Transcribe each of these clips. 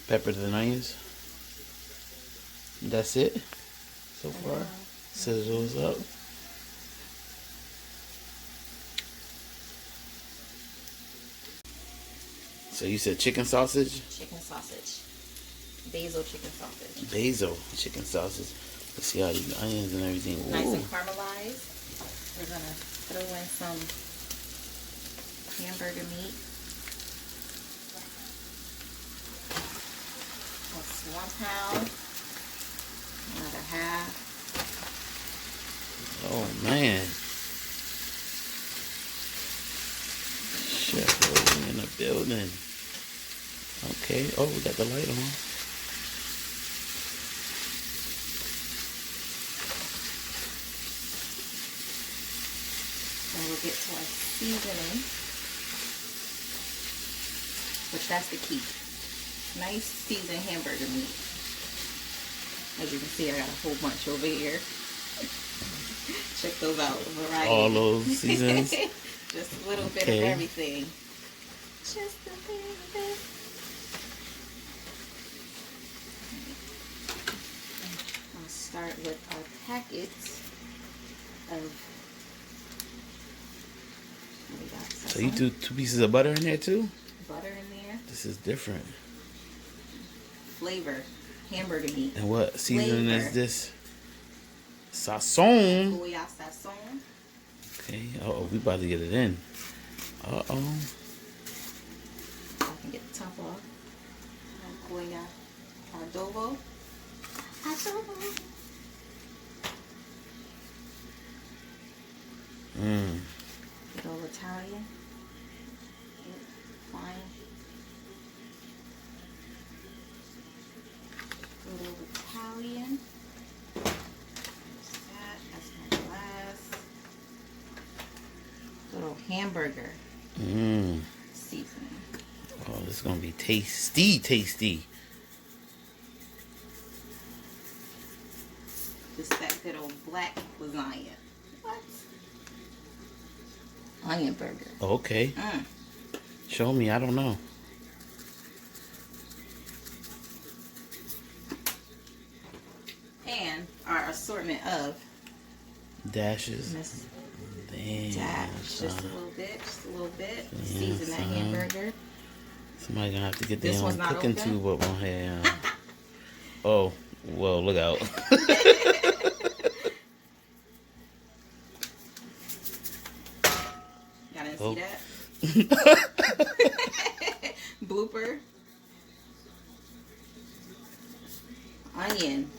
Peppers and onions. That's it so far. Sizzles up. So you said chicken sausage? Chicken sausage. Basil chicken sausage. Basil chicken sausage. Let's see all these onions and everything. Ooh. Nice and caramelized. We're going to throw in some hamburger meat. That's 1 pound. Another half. Oh man. Chef in the building. Okay. Oh, we got the light on. And we'll get to our seasoning, which that's the key. Nice seasoned hamburger meat. As you can see, I got a whole bunch over here. Check those out. Variety. All those seasons. Just a little bit of everything. Just a little bit. I'll start with our packets of. So you do 2 pieces of butter in there too? Butter in there. This is different. Flavor. Hamburger meat. And what seasoning is this? Sazon. Goya sazon. Okay. Uh-oh, we about to get it in. Uh-oh. I can get the top off. Goya adobo. Adobo. Mmm. Good old Italian. Fine. Good old Italian. There's that. That's my glass. Good old hamburger. Mmm. Seasoning. Oh, this is gonna be tasty, tasty. Just that good old black lasagna. What? Onion burger. Okay. Show me. I don't know. And our assortment of dashes. Damn. Dash. Just a little bit. Just a little bit. Season that hamburger. Somebody gonna have to get their This own one's not cooking open? tube up on here. Oh, well, look out. Y'all didn't see that? Blooper. Onion.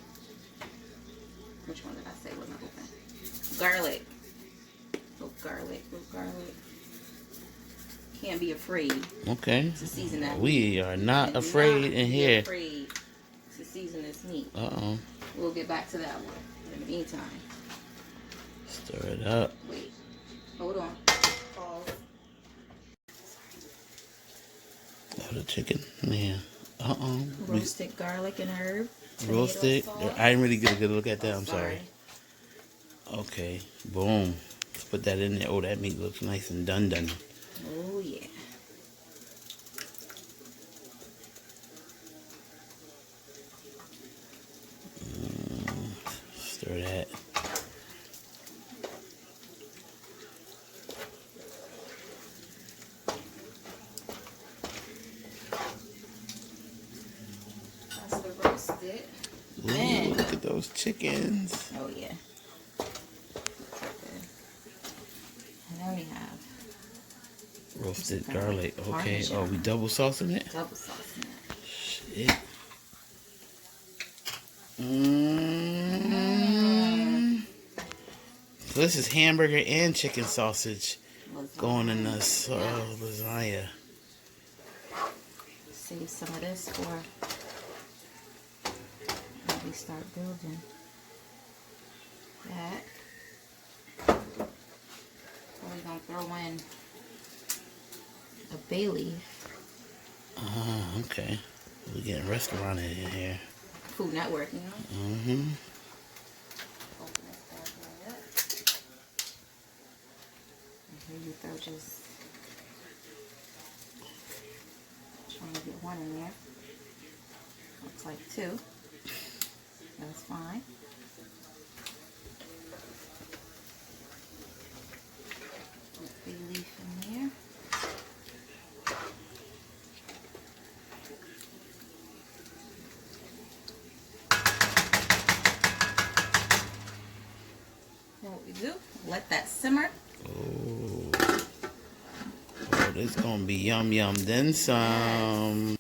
Which one did I say wasn't open? Garlic. Oh, garlic. Oh, garlic. Can't be afraid Okay. to season that. We are not afraid in here. Afraid to season this meat. Uh-oh. We'll get back to that one. In the meantime. Stir it up. Wait. Hold on. Pause. Oh, the chicken. Yeah. Uh-oh. Roasted garlic and herb. Roasted. I didn't really get a good look at that. I'm sorry. Okay. Boom. Let's put that in there. Oh, that meat looks nice and done. Oh, yeah. Stir that. That's the roasted. Ooh, look at those chickens. Oh, yeah. And then we have Roasted garlic. Okay. Parmesan. Oh, we double saucing it? double sauce in it. Shit. So this is hamburger and chicken sausage going in this lasagna. Save some of this for when we start building that. We're going to throw in a bay leaf. Okay. We're getting restaurant in here. Food Network, you know? Mm-hmm. Open this bad boy up. And here you throw just trying to get one in there. Looks like 2. That's fine. Put the leaf in there. And what we do, let that simmer. Oh, this gonna be yum yum then some.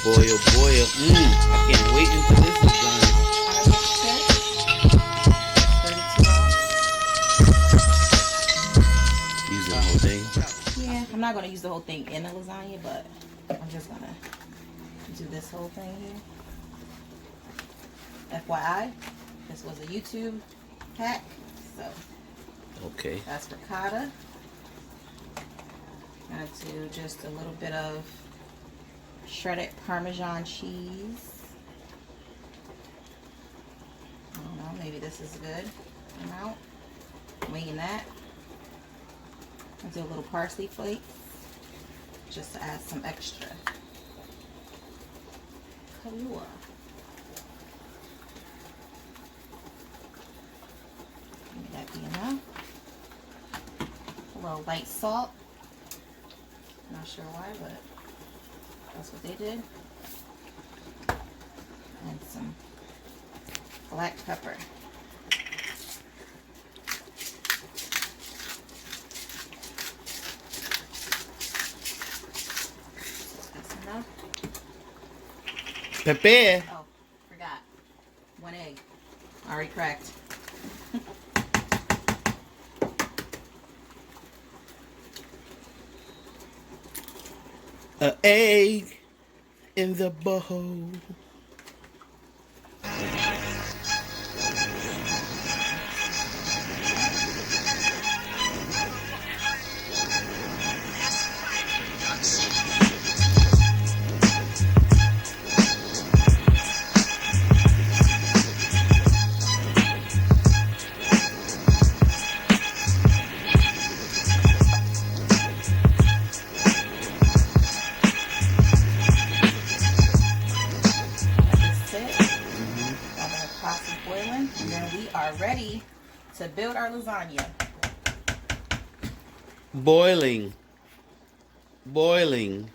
Boy, oh boy, I can't wait until this is done. Use the whole thing? Yeah, I'm not going to use the whole thing in the lasagna, but I'm just going to do this whole thing here. FYI, this was a YouTube hack, so okay. that's ricotta. Gonna do just a little bit of shredded Parmesan cheese. I don't know, maybe this is a good amount. Winging that. I'll do a little parsley flakes just to add some extra color. Maybe that be enough. A little light salt. Not sure why, but that's what they did. And some black pepper. That's enough. Pepe. Oh, forgot. 1 egg. Already cracked. An egg in the bowl. Ready to build our lasagna. Boiling. Boiling.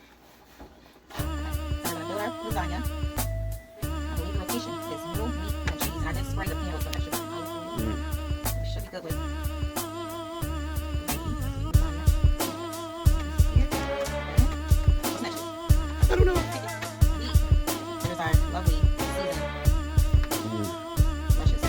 We're gonna build our lasagna. I believe the location is noodle, meat, and cheese. And I just sprayed the pan with some extra. It should be good with. What's next? I don't know. Meat. Here's our lovely season. Delicious.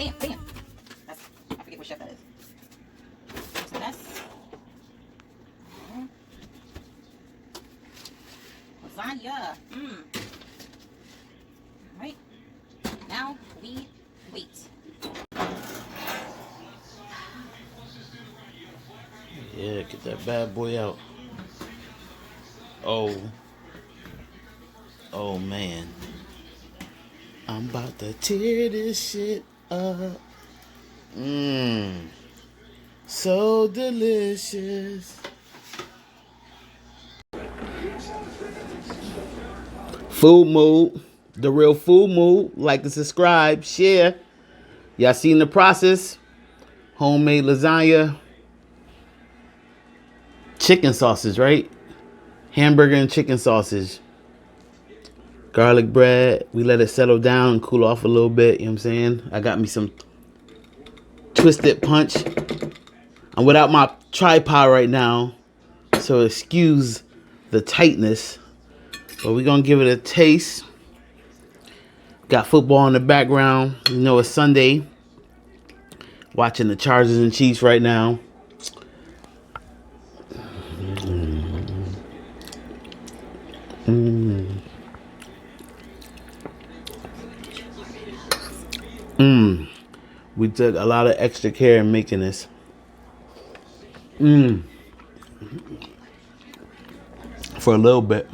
Bam, bam. That's, I forget what chef that is. So that's lasagna. Alright. Now we wait. Yeah, get that bad boy out. Oh. Oh, man. I'm about to tear this shit up. Mmm. So delicious. FoodMood. The real FoodMood. Like and subscribe. Share. Y'all seen the process? Homemade lasagna. Chicken sausage, right? Hamburger and chicken sausage. Garlic bread. We let it settle down and cool off a little bit. You know what I'm saying? I got me some twisted punch. I'm without my tripod right now, so excuse the tightness. But we're going to give it a taste. Got football in the background. You know it's Sunday. Watching the Chargers and Chiefs right now. We took a lot of extra care in making this. For a little bit.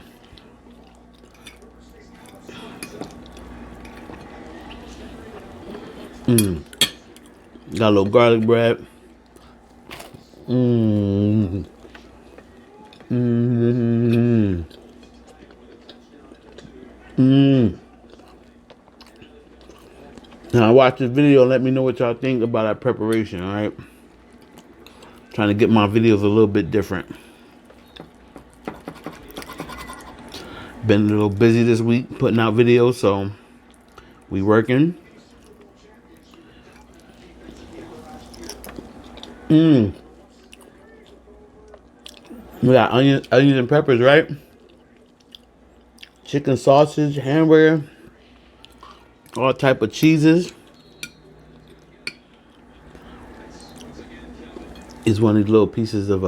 Got a little garlic bread. Now watch this video and let me know what y'all think about our preparation, alright? Trying to get my videos a little bit different. Been a little busy this week putting out videos, so we working. We got onions and peppers, right? Chicken sausage, hamburger, all type of cheeses. It's one of these little pieces of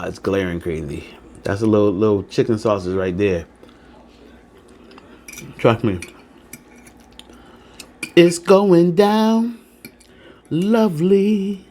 it's glaring crazy. That's a little chicken sausage right there. Trust me. It's going down lovely.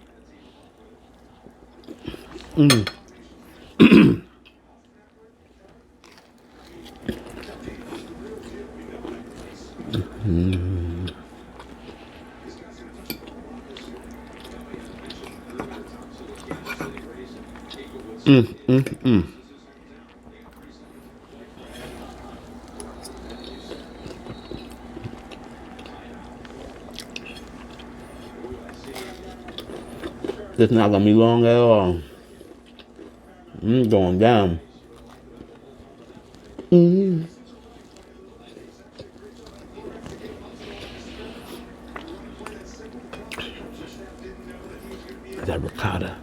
This not gonna be long at all. Going down. That ricotta.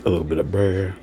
A little bit of burger.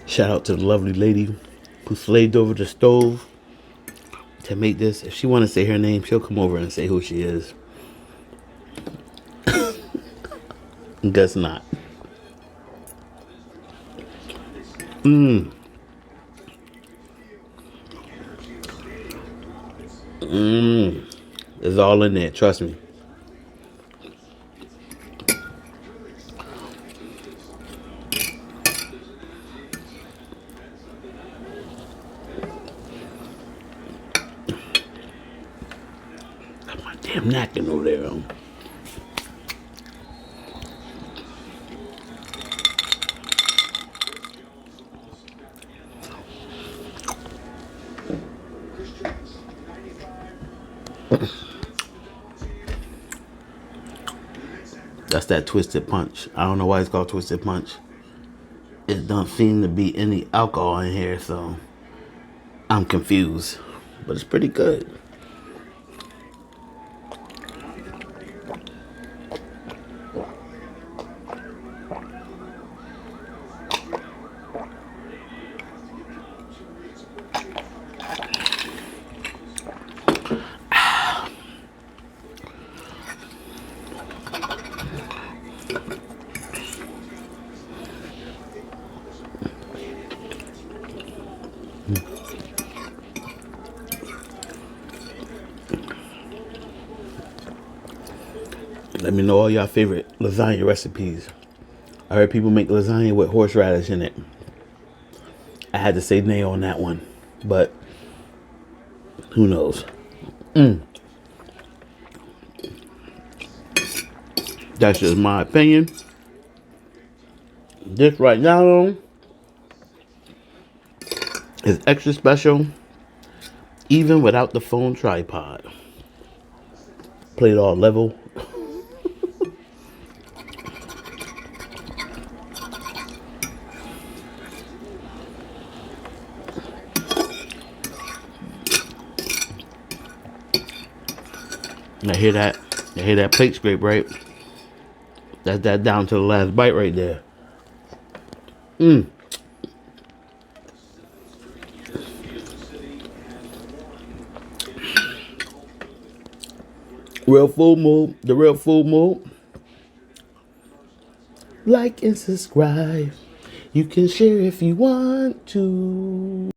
Shout out to the lovely lady who slaved over the stove to make this. If she want to say her name, she'll come over and say who she is. Guess not. It's all in there, trust me. Got my damn napkin over there. That's that twisted punch. I don't know why it's called twisted punch. It don't seem to be any alcohol in here, so I'm confused. But it's pretty good. Let me know all y'all favorite lasagna recipes. I heard people make lasagna with horseradish in it. I had to say nay on that one, but who knows? That's just my opinion. This right now is extra special, even without the phone tripod. Plate all level. I hear that. I hear that plate scrape, right? That's that down to the last bite right there. Real FoodMood, the real FoodMood. Like and subscribe. You can share if you want to.